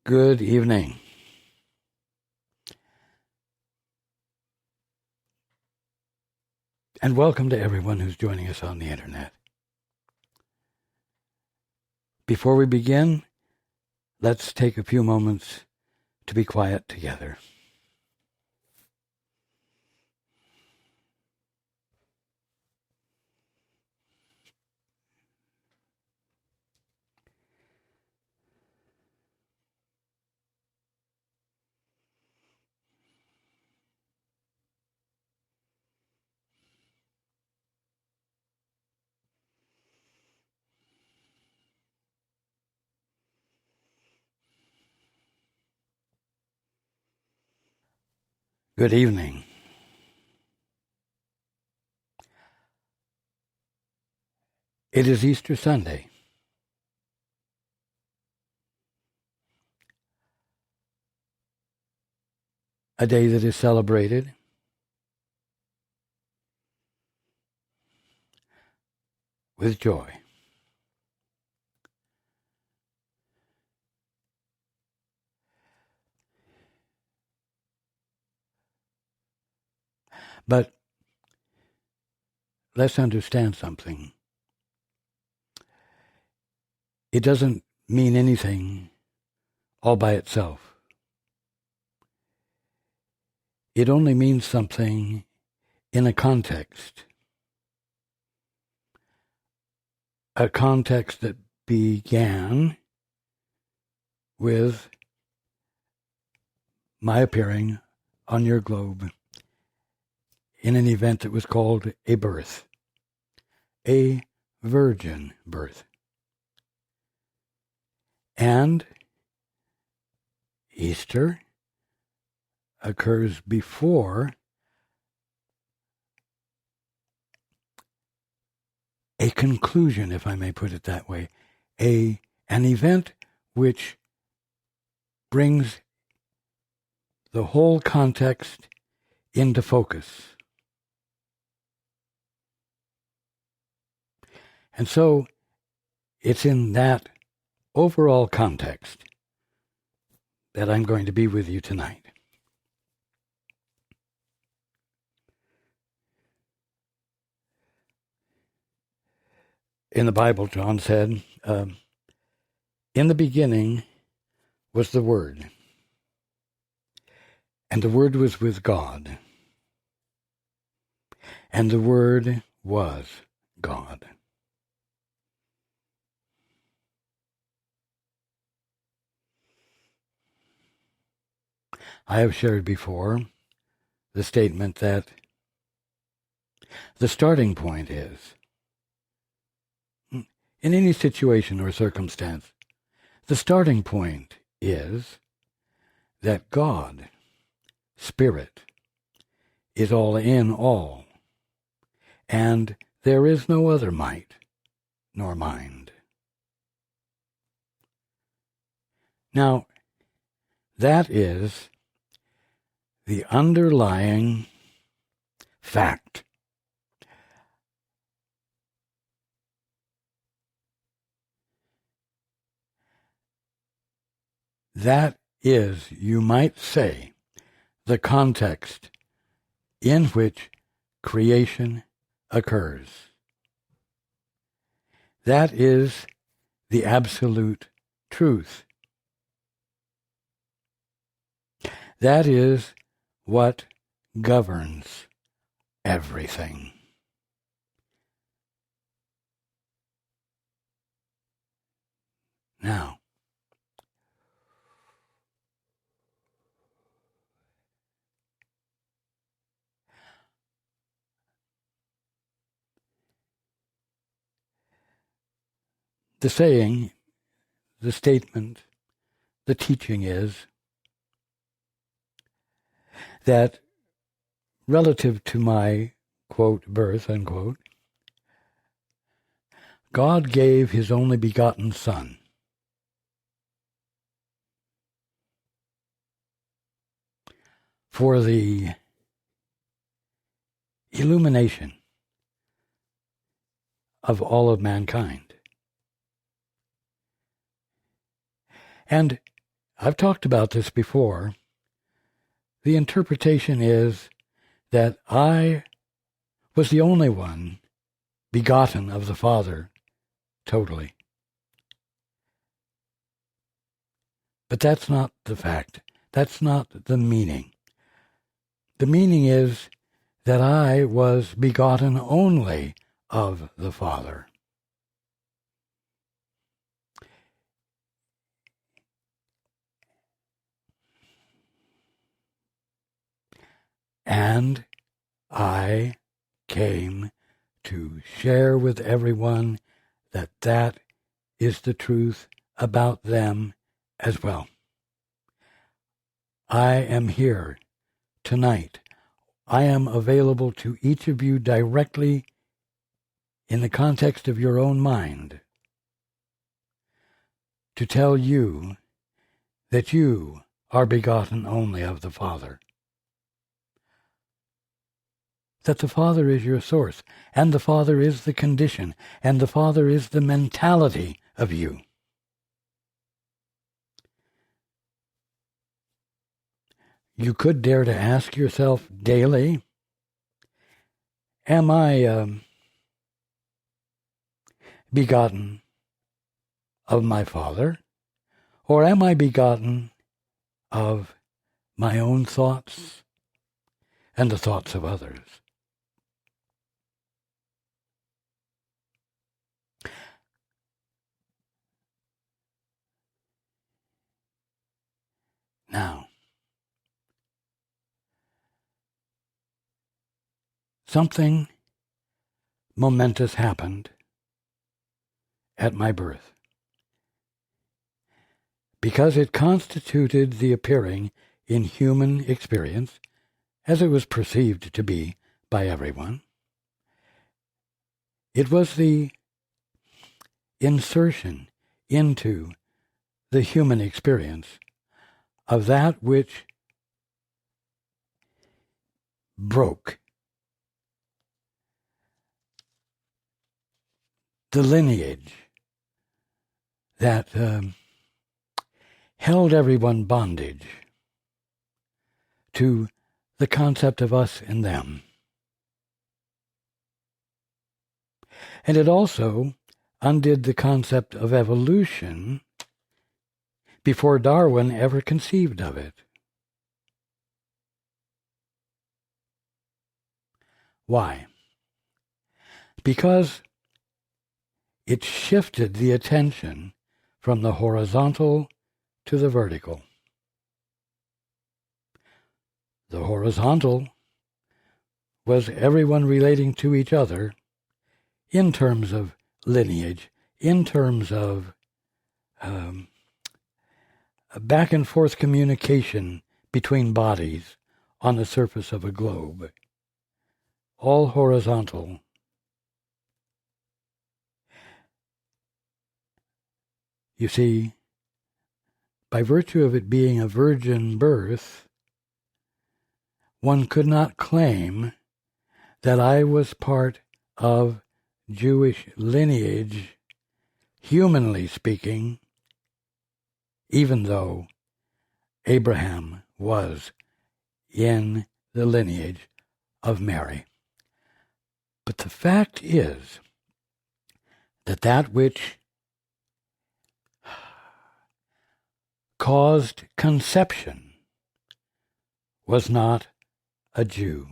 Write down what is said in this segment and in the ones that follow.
Good evening. And welcome to everyone who's joining us on the internet. Before we begin, let's take a few moments to be quiet together. Good evening. It is Easter Sunday. A day that is celebrated with joy. But let's understand something. It doesn't mean anything all by itself. It only means something in a context. A context that began with my appearing on your globe in an event that was called a birth, a virgin birth. And Easter occurs before a conclusion, if I may put it that way, an event which brings the whole context into focus. And so it's in that overall context that I'm going to be with you tonight. In the Bible, John said, in the beginning was the Word, and the Word was with God, and the Word was God. I have shared before the statement that the starting point is, in any situation or circumstance, the starting point is that God, Spirit, is all in all, and there is no other might nor mind. Now, that is the underlying fact. That is, you might say, the context in which creation occurs. That is the absolute truth. That is what governs everything. Now, the saying, the statement, the teaching is that relative to my, quote, birth, unquote, God gave his only begotten Son for the illumination of all of mankind. And I've talked about this before. The interpretation is that I was the only one begotten of the Father totally. But that's not the fact. That's not the meaning. The meaning is that I was begotten only of the Father. And I came to share with everyone that is the truth about them as well. I am here tonight. I am available to each of you directly in the context of your own mind to tell you that you are begotten only of the Father. That the Father is your source, and the Father is the condition, and the Father is the mentality of you. You could dare to ask yourself daily, am I begotten of my Father, or am I begotten of my own thoughts and the thoughts of others? Now, something momentous happened at my birth, because it constituted the appearing in human experience, as it was perceived to be by everyone. It was the insertion into the human experience of that which broke the lineage that held everyone bondage to the concept of us and them. And it also undid the concept of evolution before Darwin ever conceived of it. Why? Because it shifted the attention from the horizontal to the vertical. The horizontal was everyone relating to each other in terms of lineage, in terms of back and forth communication between bodies on the surface of a globe. All horizontal. You see, by virtue of it being a virgin birth, one could not claim that I was part of Jewish lineage, humanly speaking, even though Abraham was in the lineage of Mary. But the fact is that which caused conception was not a Jew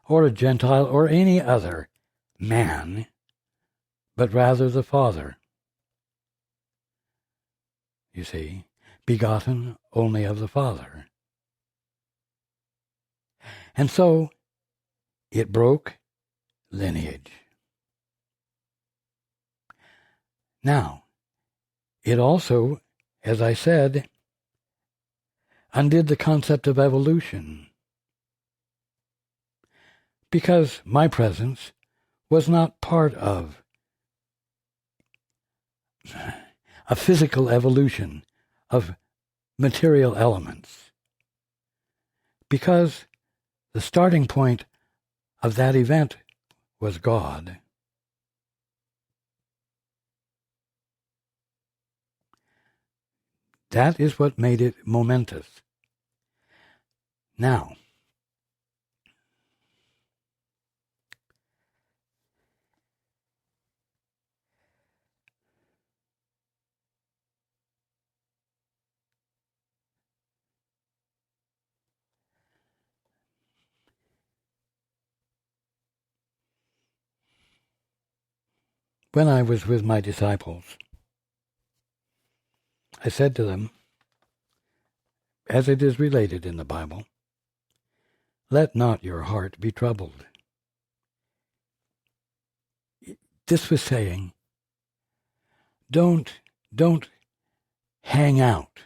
or a Gentile or any other man, but rather the Father. You see, begotten only of the Father. And so it broke lineage. Now, it also, as I said, undid the concept of evolution, because my presence was not part of a physical evolution of material elements, because the starting point of that event was God. That is what made it momentous. Now, when I was with my disciples, I said to them, as it is related in the Bible, let not your heart be troubled. This was saying, don't hang out,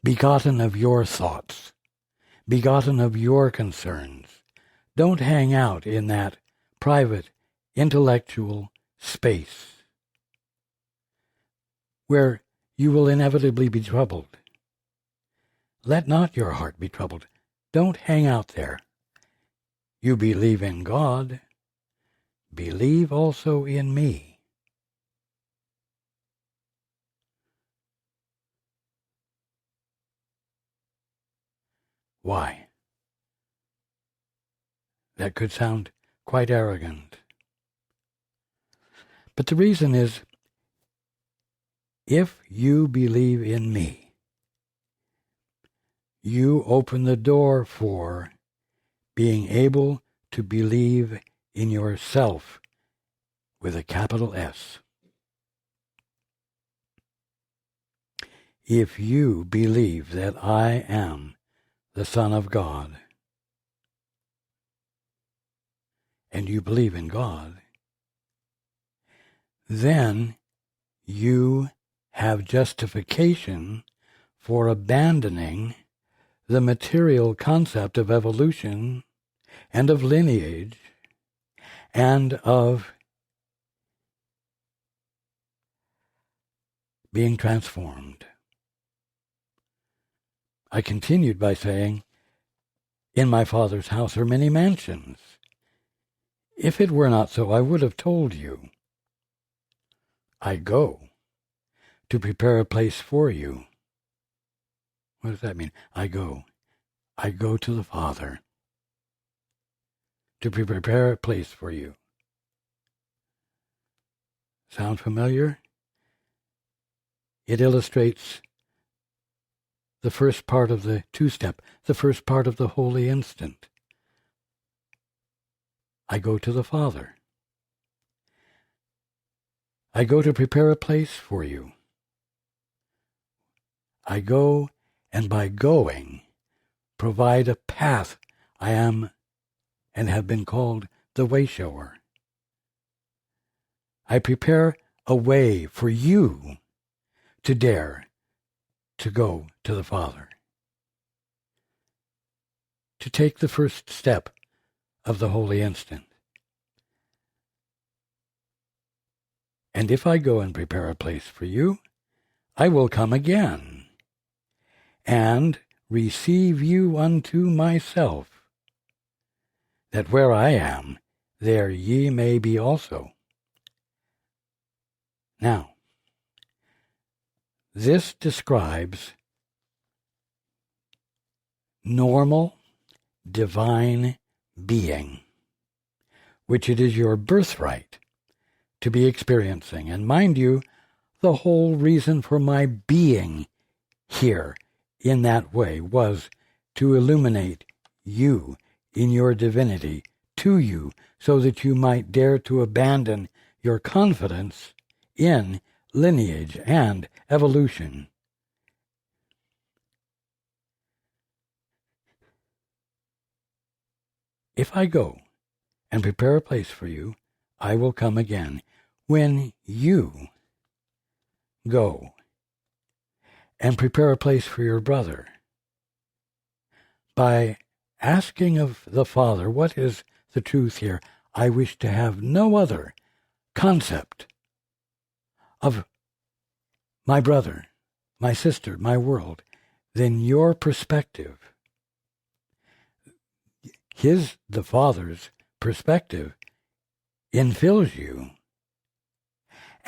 begotten of your thoughts, begotten of your concerns. Don't hang out in that private, intellectual space where you will inevitably be troubled. Let not your heart be troubled. Don't hang out there. You believe in God, believe also in me. Why? That could sound quite arrogant. But the reason is, if you believe in me, you open the door for being able to believe in yourself with a capital S. If you believe that I am the Son of God, and you believe in God, then you have justification for abandoning the material concept of evolution and of lineage and of being transformed. I continued by saying, in my Father's house are many mansions. If it were not so, I would have told you. I go to prepare a place for you. What does that mean? I go to the Father to prepare a place for you. Sound familiar? It illustrates the first part of the two-step, the first part of the holy instant. I go to the Father. I go to prepare a place for you. I go, and by going, provide a path. I am and have been called the way-shower. I prepare a way for you to dare to go to the Father, to take the first step of the holy instant. And if I go and prepare a place for you, I will come again and receive you unto myself, that where I am, there ye may be also. Now, this describes normal, divine being, which it is your birthright to be experiencing. And mind you, the whole reason for my being here in that way was to illuminate you in your divinity to you, so that you might dare to abandon your confidence in lineage and evolution. If I go and prepare a place for you, I will come again. When you go and prepare a place for your brother, by asking of the Father, what is the truth here? I wish to have no other concept of my brother, my sister, my world, than your perspective. The Father's perspective infills you.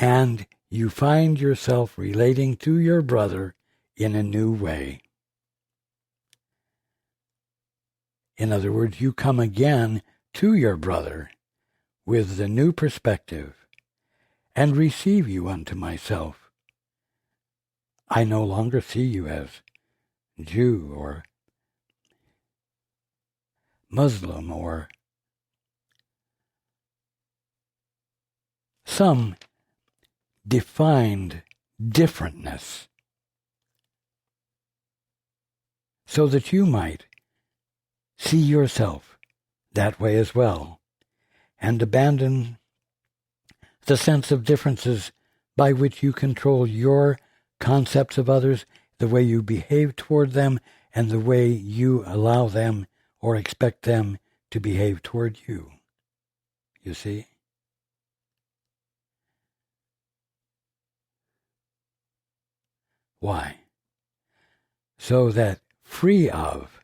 and you find yourself relating to your brother in a new way. In other words, you come again to your brother with the new perspective, and receive you unto myself. I no longer see you as Jew or Muslim or some defined differentness, so that you might see yourself that way as well, and abandon the sense of differences by which you control your concepts of others, the way you behave toward them, and the way you allow them or expect them to behave toward you. You see? Why? So that free of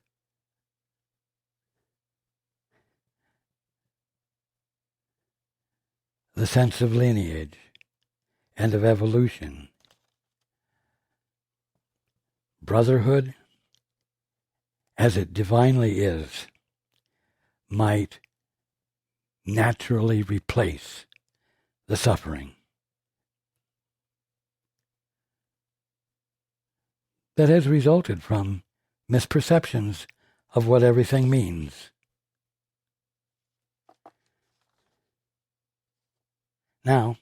the sense of lineage and of evolution, brotherhood, as it divinely is, might naturally replace the suffering that has resulted from misperceptions of what everything means. Now,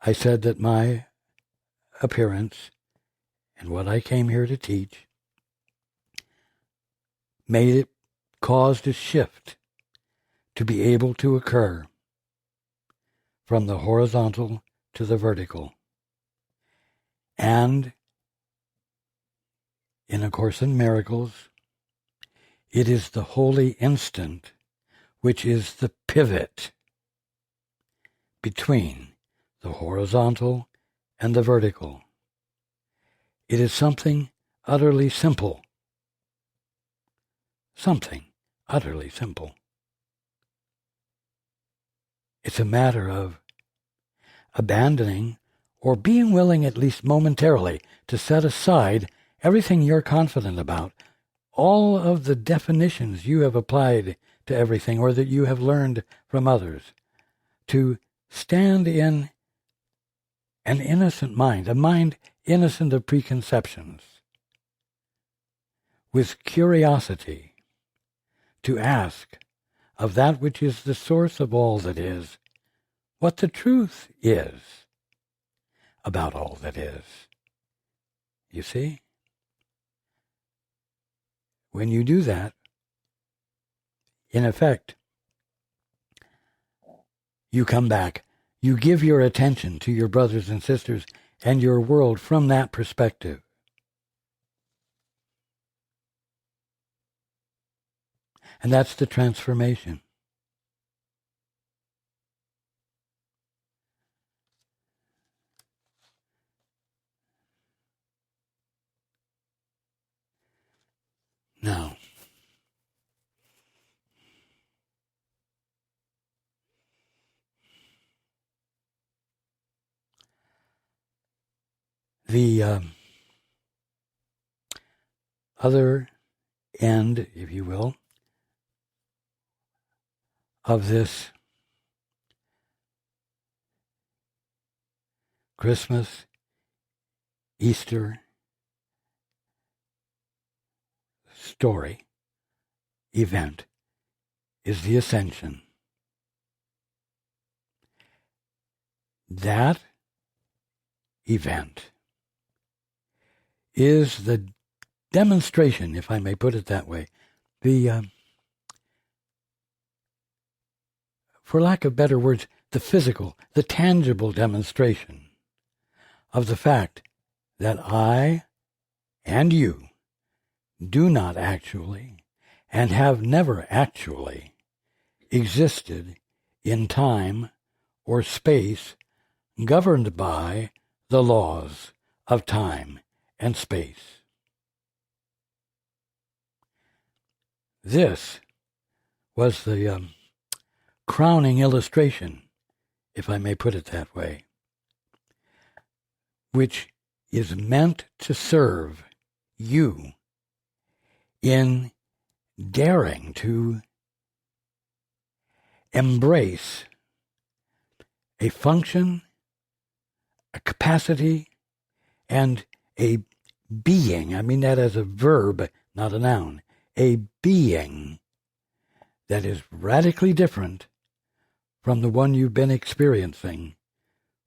I said that my appearance and what I came here to teach caused a shift to be able to occur from the horizontal to the vertical. And in A Course in Miracles, it is the holy instant which is the pivot between the horizontal and the vertical. It is something utterly simple. Something utterly simple. It's a matter of abandoning or being willing, at least momentarily, to set aside everything you're confident about, all of the definitions you have applied to everything or that you have learned from others, to stand in an innocent mind, a mind innocent of preconceptions, with curiosity, to ask of that which is the source of all that is, what the truth is about all that is. You see? When you do that, in effect, you come back. You give your attention to your brothers and sisters and your world from that perspective. And that's the transformation. Now, the other end, if you will, of this Christmas, Easter story, event, is the ascension. That event is the demonstration, if I may put it that way, the, for lack of better words, the physical, the tangible demonstration of the fact that I and you do not actually, and have never actually, existed in time or space governed by the laws of time and space. This was the crowning illustration, if I may put it that way, which is meant to serve you in daring to embrace a function, a capacity, and a being. I mean that as a verb, not a noun. A being that is radically different from the one you've been experiencing,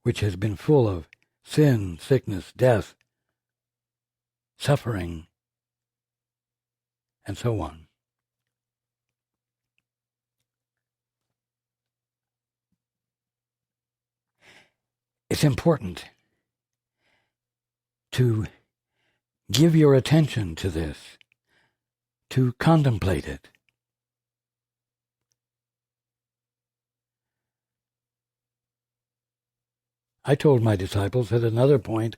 which has been full of sin, sickness, death, suffering, and so on. It's important to give your attention to this, to contemplate it. I told my disciples at another point,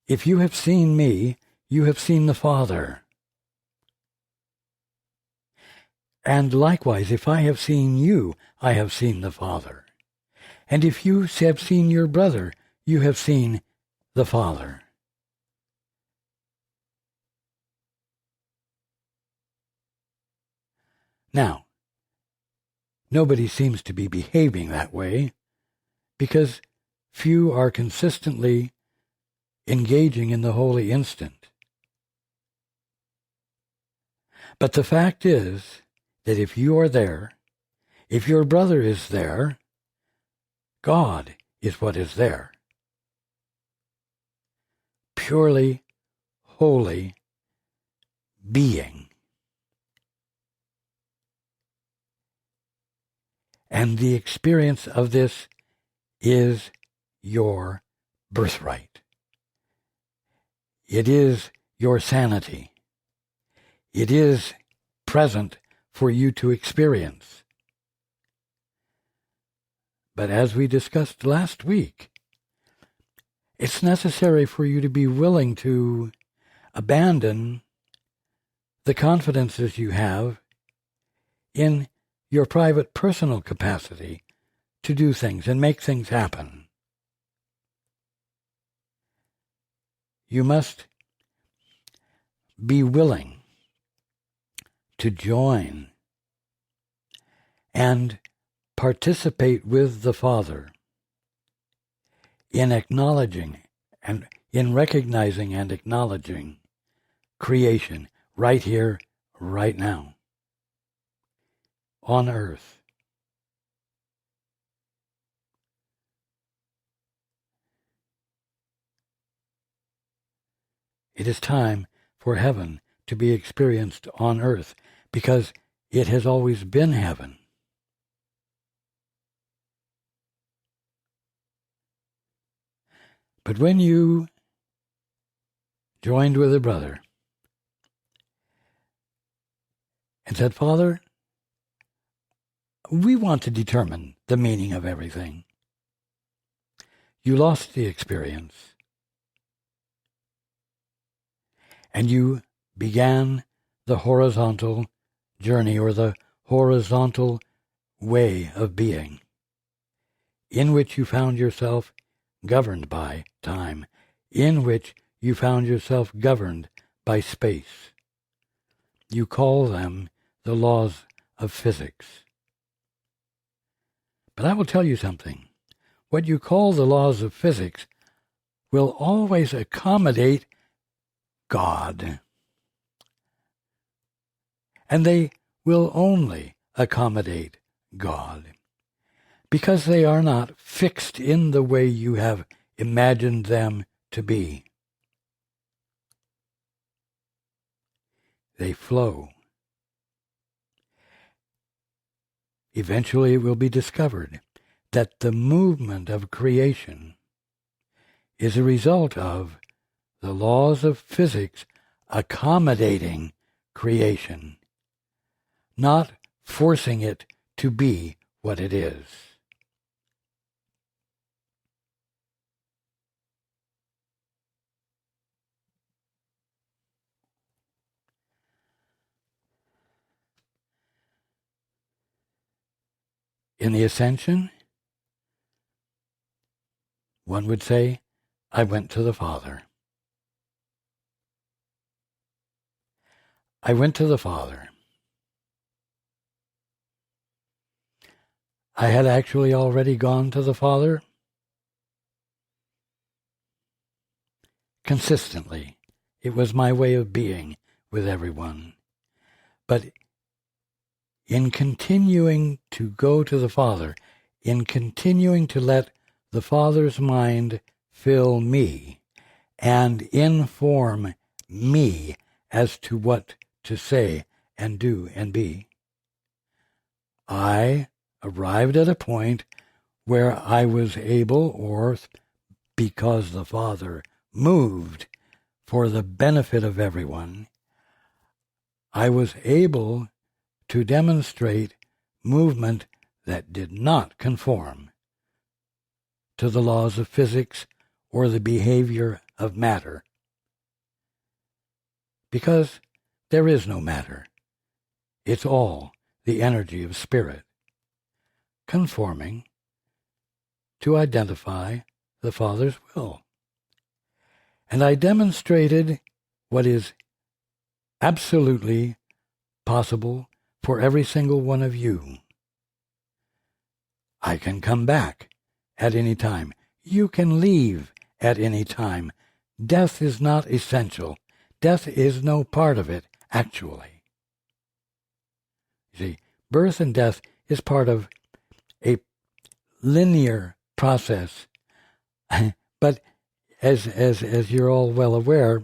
if you have seen me, you have seen the Father. And likewise, if I have seen you, I have seen the Father. And if you have seen your brother, you have seen the Father. Now, nobody seems to be behaving that way because few are consistently engaging in the holy instant. But the fact is that if you are there, if your brother is there, God is what is there. Purely holy being. And the experience of this is your birthright. It is your sanity. It is present for you to experience. But as we discussed last week, it's necessary for you to be willing to abandon the confidences you have in your private personal capacity to do things and make things happen. You must be willing to join and participate with the Father in acknowledging and in recognizing and acknowledging creation right here, right now, on earth. It is time for heaven to be experienced on earth because it has always been heaven. But when you joined with a brother and said, Father, we want to determine the meaning of everything, you lost the experience. And you began the horizontal journey or the horizontal way of being, in which you found yourself governed by time, in which you found yourself governed by space. You call them the laws of physics. But I will tell you something. What you call the laws of physics will always accommodate God. And they will only accommodate God because they are not fixed in the way you have imagined them to be. They flow. Eventually it will be discovered that the movement of creation is a result of the laws of physics accommodating creation, not forcing it to be what it is. In the ascension, one would say, I went to the Father. I went to the Father. I had actually already gone to the Father consistently. It was my way of being with everyone. But in continuing to go to the Father, in continuing to let the Father's mind fill me and inform me as to what to say and do and be, I arrived at a point where I was able, or because the Father moved for the benefit of everyone, I was able to demonstrate movement that did not conform to the laws of physics or the behavior of matter. Because there is no matter. It's all the energy of spirit, conforming to identify the Father's will. And I demonstrated what is absolutely possible for every single one of you. I can come back at any time. You can leave at any time. Death is not essential. Death is no part of it, actually. You see, birth and death is part of a linear process. But as you're all well aware,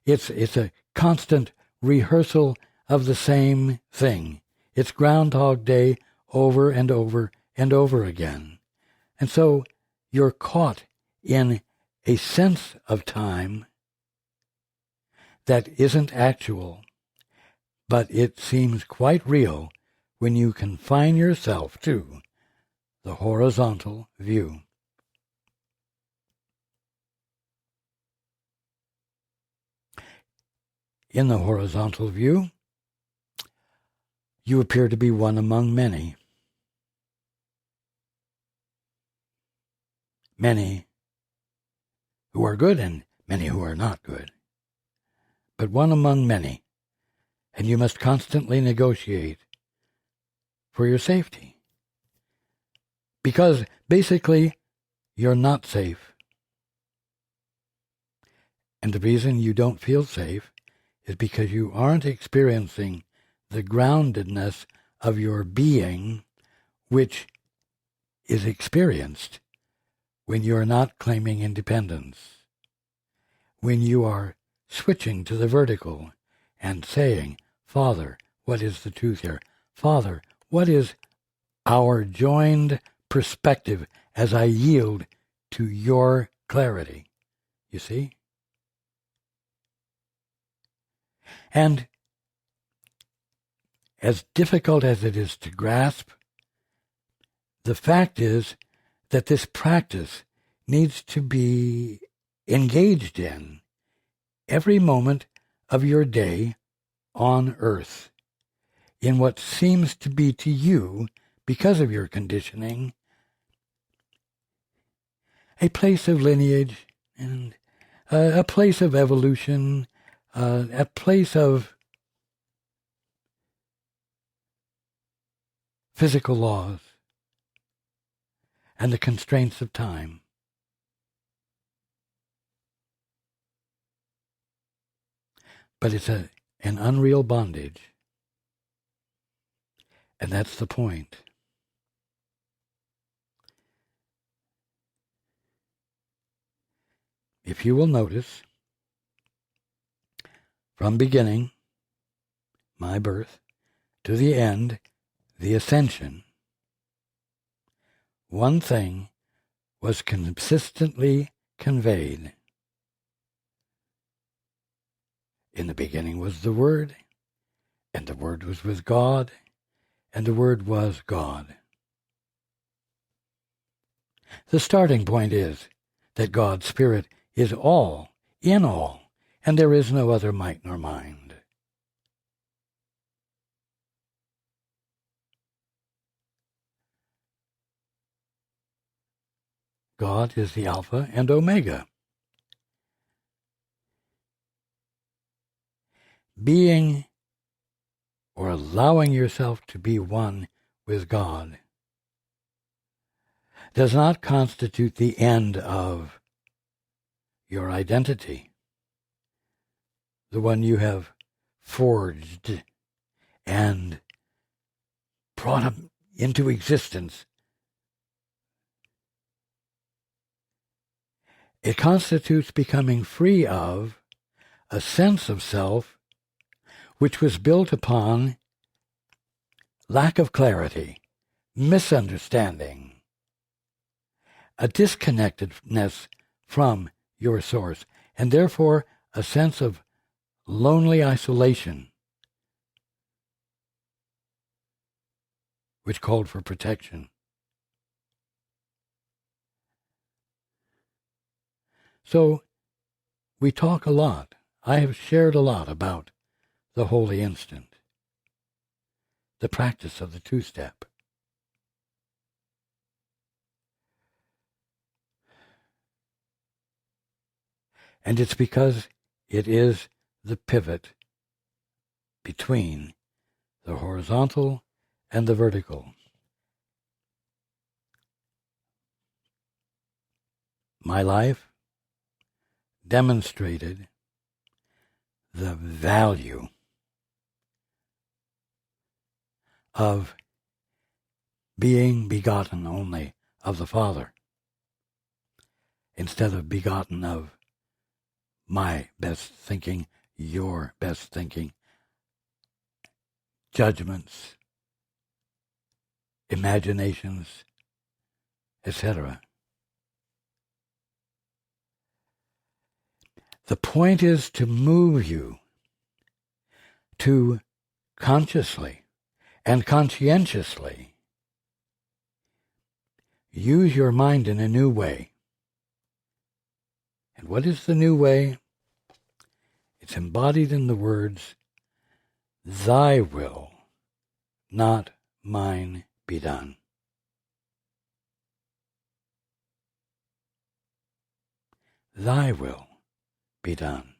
it's a constant rehearsal of the same thing. It's Groundhog Day over and over and over again. And so you're caught in a sense of time that isn't actual, but it seems quite real when you confine yourself to the horizontal view. In the horizontal view, you appear to be one among many. Many who are good and many who are not good. But one among many, and you must constantly negotiate for your safety. Because basically, you're not safe. And the reason you don't feel safe is because you aren't experiencing the groundedness of your being, which is experienced when you are not claiming independence, when you are switching to the vertical and saying, Father, what is the truth here? Father, what is our joined perspective as I yield to your clarity? You see? And as difficult as it is to grasp, the fact is that this practice needs to be engaged in every moment of your day on earth, in what seems to be to you, because of your conditioning, a place of lineage and a place of evolution, a place of physical laws and the constraints of time. But it's an unreal bondage. And that's the point. If you will notice, from beginning, my birth, to the end, the ascension, one thing was consistently conveyed. In the beginning was the Word, and the Word was with God, and the Word was God. The starting point is that God's Spirit is all, in all, and there is no other might nor mind. God is the Alpha and Omega. Being or allowing yourself to be one with God does not constitute the end of your identity, the one you have forged and brought up into existence. It constitutes becoming free of a sense of self which was built upon lack of clarity, misunderstanding, a disconnectedness from your source, and therefore a sense of lonely isolation, which called for protection. So we talk a lot. I have shared a lot about the holy instant, the practice of the two-step. And it's because it is the pivot between the horizontal and the vertical. My life demonstrated the value of being begotten only of the Father, instead of begotten of my best thinking, your best thinking, judgments, imaginations, etc. The point is to move you to consciously and conscientiously use your mind in a new way. And what is the new way? It's embodied in the words, "Thy will, not mine, be done." Thy will be done.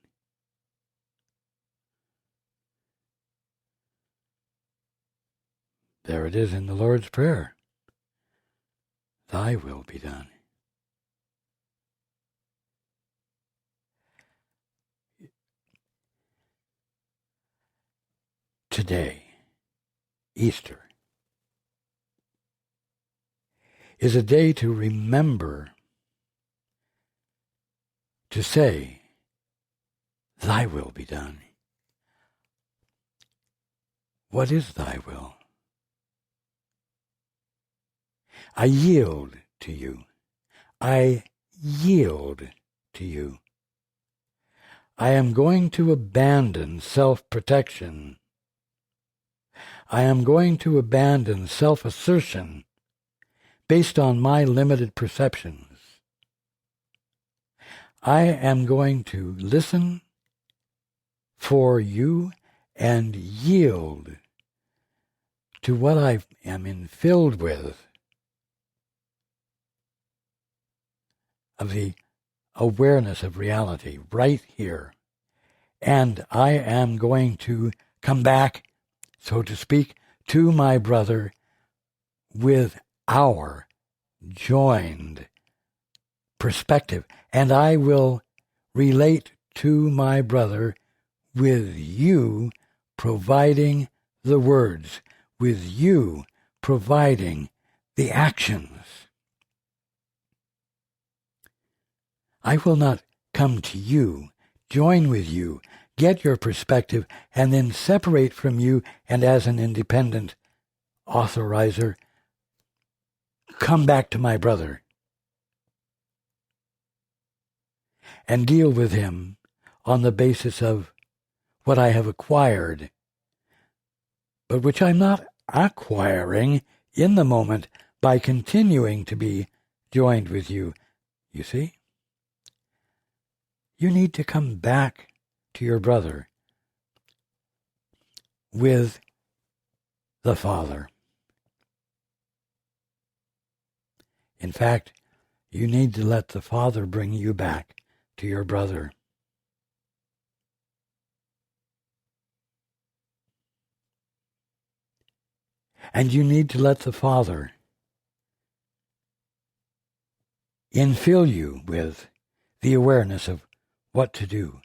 There it is in the Lord's Prayer. Thy will be done. Today, Easter, is a day to remember to say, Thy will be done. What is thy will? I yield to you. I yield to you. I am going to abandon self-protection. I am going to abandon self-assertion based on my limited perceptions. I am going to listen for you and yield to what I am filled with of the awareness of reality right here. And I am going to come back, so to speak, to my brother with our joined perspective. And I will relate to my brother with you providing the words, with you providing the actions. I will not come to you, join with you, get your perspective, and then separate from you and as an independent authorizer, come back to my brother and deal with him on the basis of what I have acquired, but which I'm not acquiring in the moment by continuing to be joined with you. You see? You need to come back to your brother with the Father. In fact, You need to let the Father bring you back to your brother. And you need to let the Father infill you with the awareness of what to do.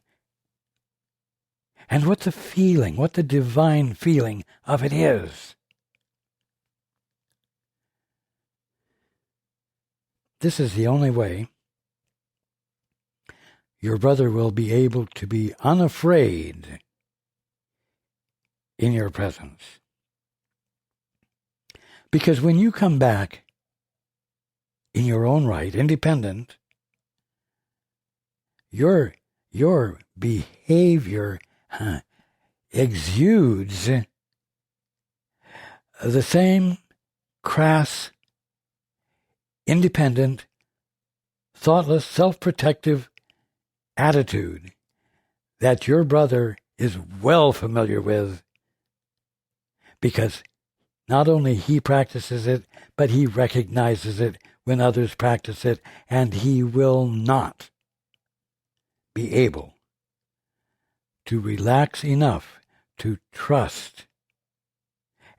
And what the feeling, what the divine feeling of it is. This is the only way your brother will be able to be unafraid in your presence. Because when you come back in your own right, independent, your behavior exudes the same crass, independent, thoughtless, self-protective attitude that your brother is well familiar with, because not only he practices it, but he recognizes it when others practice it, and he will not be able to relax enough to trust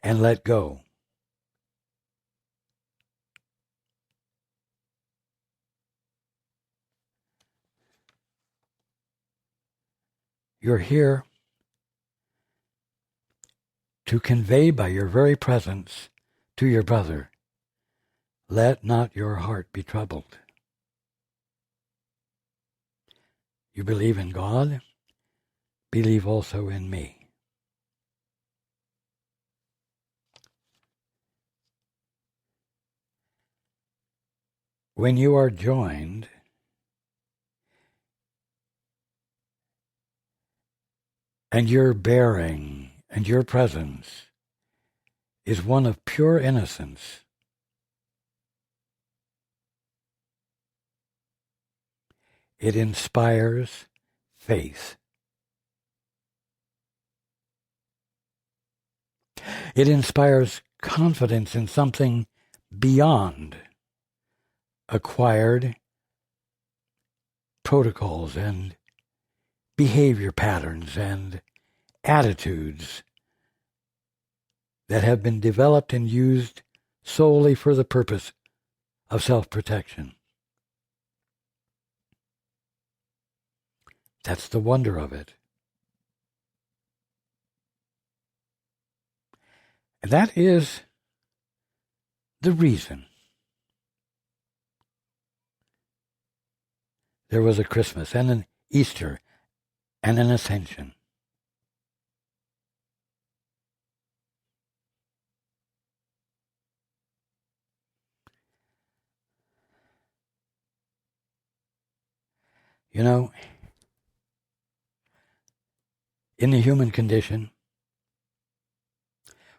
and let go. You're here to convey by your very presence to your brother, let not your heart be troubled. You believe in God, believe also in me. When you are joined, and your bearing and your presence is one of pure innocence, it inspires faith. It inspires confidence in something beyond acquired protocols and behavior patterns and attitudes that have been developed and used solely for the purpose of self-protection. That's the wonder of it. And that is the reason there was a Christmas and an Easter and an Ascension. You know, in the human condition,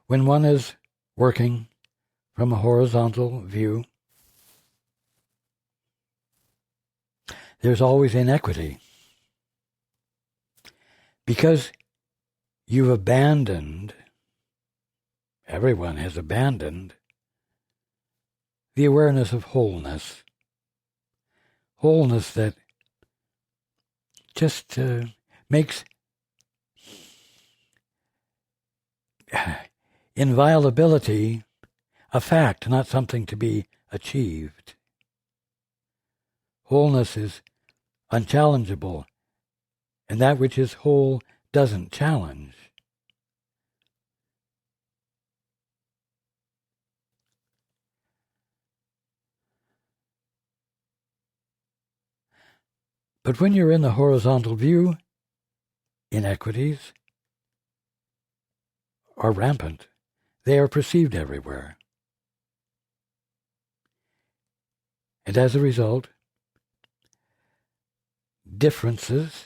when one is working from a horizontal view, there's always inequity. Because you've abandoned, everyone has abandoned, the awareness of wholeness. Wholeness that just makes inviolability a fact, not something to be achieved. Wholeness is unchallengeable, and that which is whole doesn't challenge. But when you're in the horizontal view, inequities are rampant. They are perceived everywhere. And as a result, differences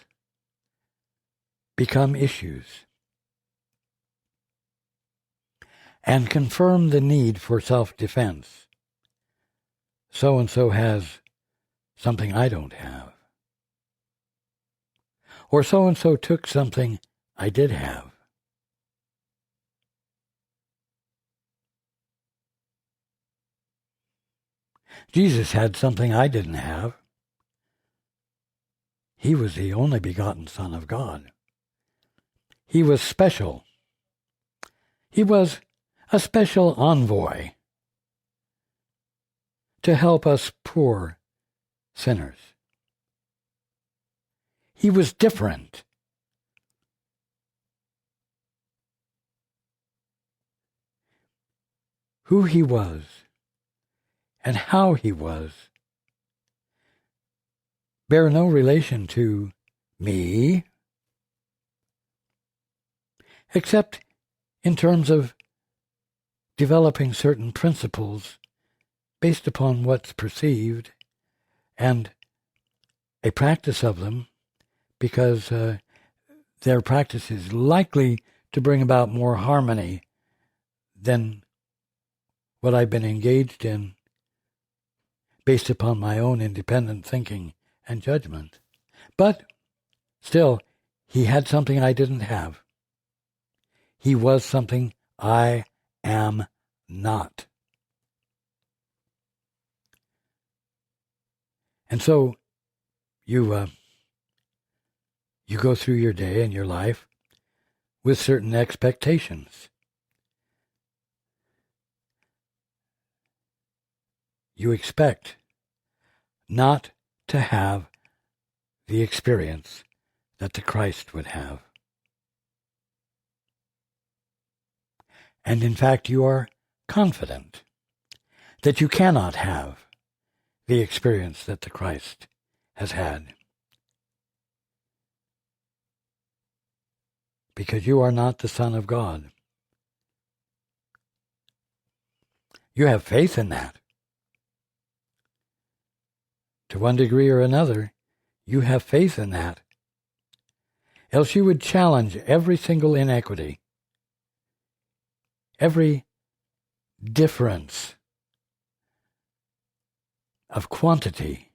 become issues and confirm the need for self-defense. So-and-so has something I don't have. Or so-and-so took something I did have. Jesus had something I didn't have. He was the only begotten Son of God. He was special. He was a special envoy to help us poor sinners. He was different. Who he was and how he was bear no relation to me, except in terms of developing certain principles based upon what's perceived and a practice of them, because their practice is likely to bring about more harmony than what I've been engaged in based upon my own independent thinking and judgment. But still, he had something I didn't have. He was something I am not. And so you go through your day and your life with certain expectations. You expect not to have the experience that the Christ would have. And in fact, you are confident that you cannot have the experience that the Christ has had, because you are not the Son of God. You have faith in that. To one degree or another, you have faith in that. Else you would challenge every single inequity, every difference of quantity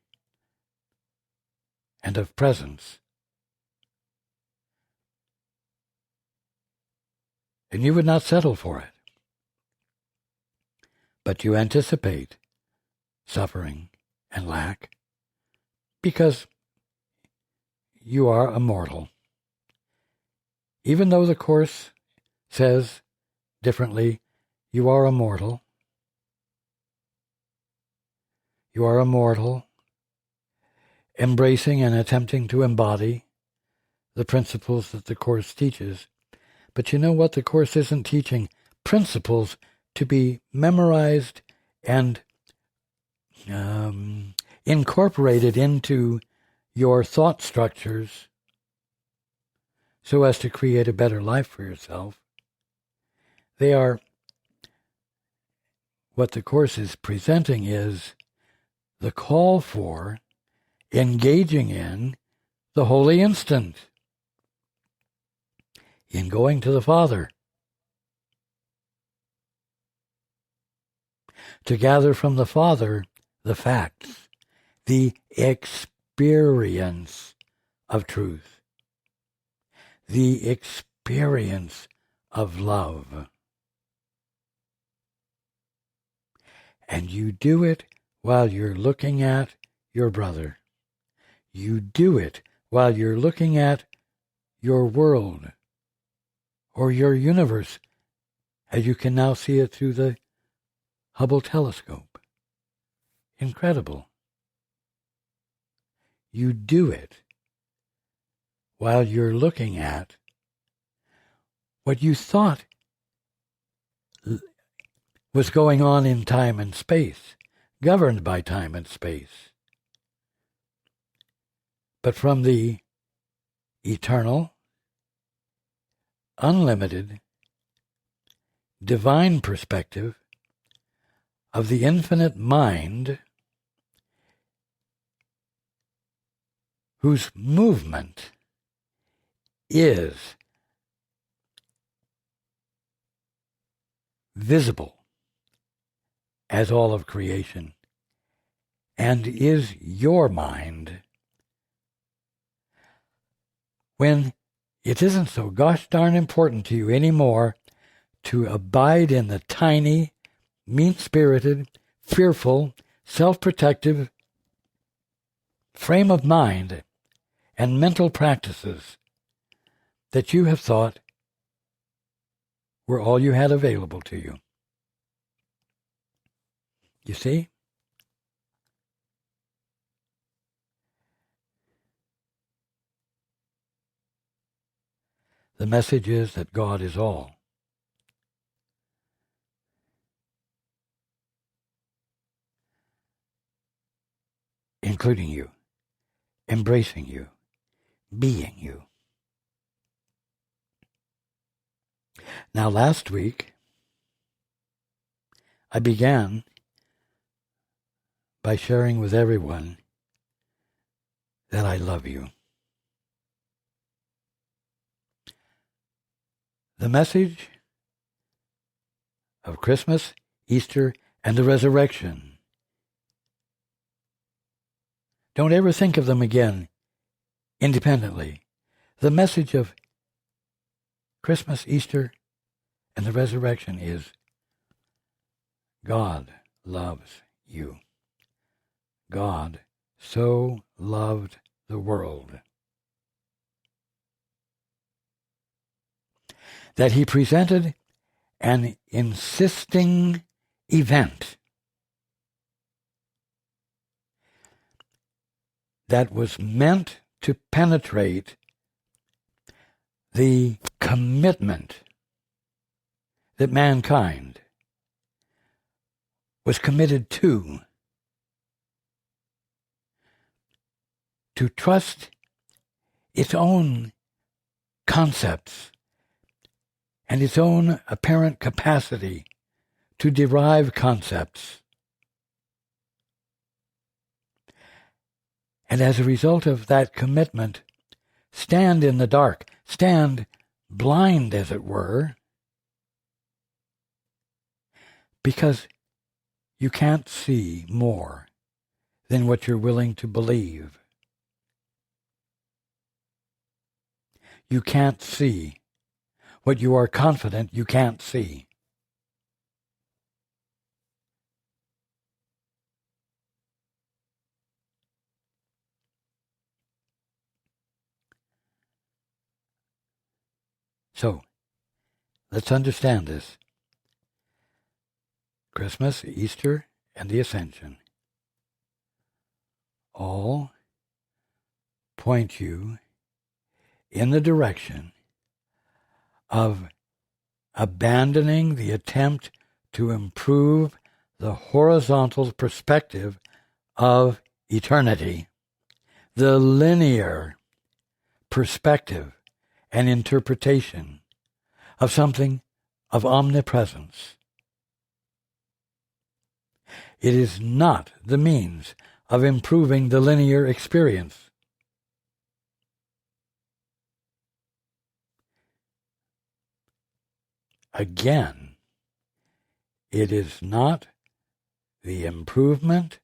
and of presence. And you would not settle for it. But you anticipate suffering and lack, because you are a mortal. Even though the Course says differently, you are a mortal. You are a mortal, embracing and attempting to embody the principles that the Course teaches. But you know what? The Course isn't teaching principles to be memorized and incorporated into your thought structures so as to create a better life for yourself. They are, what the Course is presenting is the call for engaging in the holy instant, in going to the Father, to gather from the Father the facts, the experience of truth, the experience of love. And you do it while you're looking at your brother. You do it while you're looking at your world or your universe, as you can now see it through the Hubble telescope. Incredible. You do it while you're looking at what you thought was going on in time and space, governed by time and space. But from the eternal, unlimited, divine perspective of the infinite mind, whose movement is visible as all of creation and is your mind, when it isn't so gosh darn important to you anymore to abide in the tiny, mean-spirited, fearful, self-protective frame of mind and mental practices that you have thought were all you had available to you. You see? The message is that God is all. Including you, embracing you, being you. Now, last week, I began by sharing with everyone that I love you. The message of Christmas, Easter, and the resurrection. Don't ever think of them again independently. The message of Christmas, Easter, and the resurrection is God loves you. God so loved the world that he presented an insisting event that was meant to penetrate the commitment that mankind was committed to trust its own concepts and its own apparent capacity to derive concepts. And as a result of that commitment, stand in the dark, stand blind, as it were, because you can't see more than what you're willing to believe. You can't see what you are confident you can't see. So, let's understand this. Christmas, Easter, and the Ascension all point you in the direction of abandoning the attempt to improve the horizontal perspective of eternity, the linear perspective and interpretation of something of omnipresence. It is not the means of improving the linear experience. Again, it is not the improvement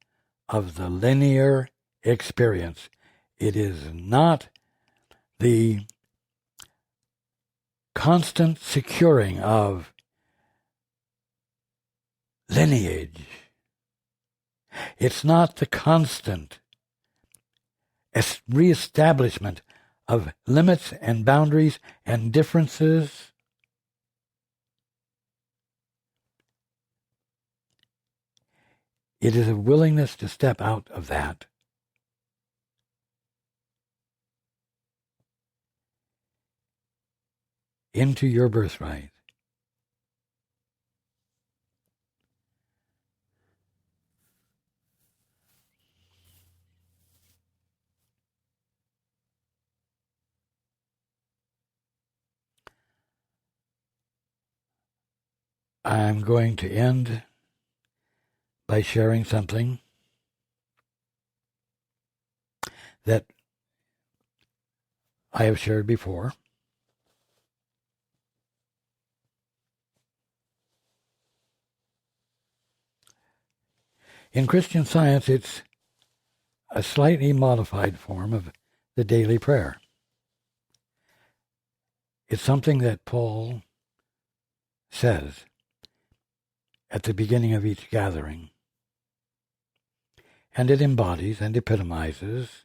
of the linear experience. It is not the constant securing of lineage. It's not the constant reestablishment of limits and boundaries and differences. It is a willingness to step out of that into your birthright. I'm going to end by sharing something that I have shared before. In Christian Science, it's a slightly modified form of the daily prayer. It's something that Paul says at the beginning of each gathering. and it embodies and epitomizes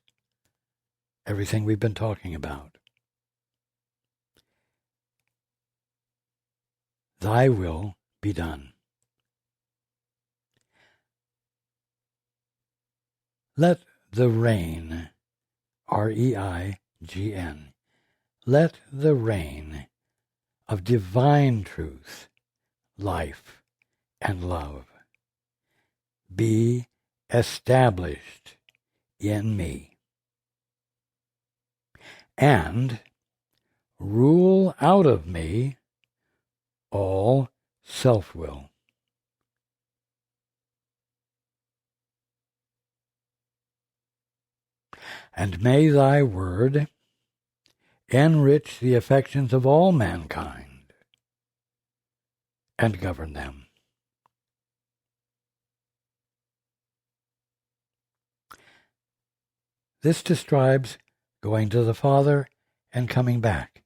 everything we've been talking about. Thy will be done. Let the reign, R-E-I-G-N, let the reign of divine truth, life, and love be established in me, and rule out of me all self-will. And may thy word enrich the affections of all mankind and govern them. This describes going to the Father and coming back.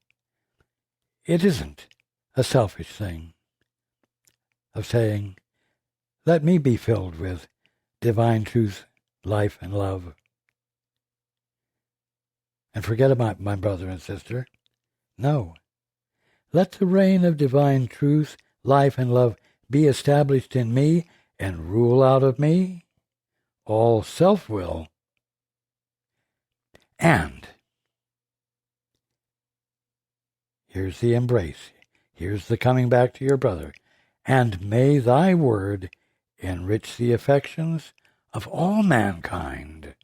It isn't a selfish thing of saying, let me be filled with divine truth, life, and love, and forget about my brother and sister. No. Let the reign of divine truth, life, and love be established in me and rule out of me all self-will. And here's the embrace. Here's the coming back to your brother. And may thy word enrich the affections of all mankind,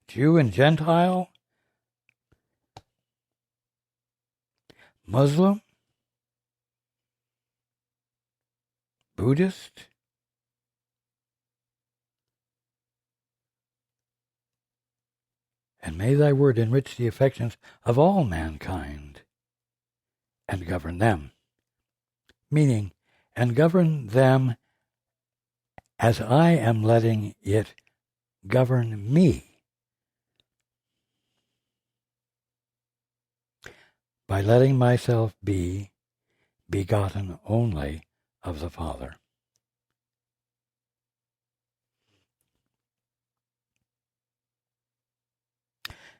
Jew and Gentile, Muslim, Buddhist, and may thy word enrich the affections of all mankind and govern them. Meaning, and govern them as I am letting it govern me. By letting myself be begotten only of the Father.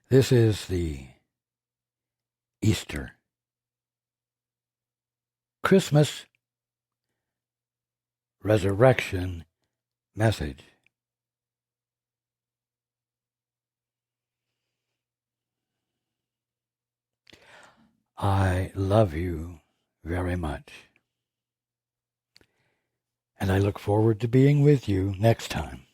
This is the Easter, Christmas, resurrection message. I love you very much, and I look forward to being with you next time.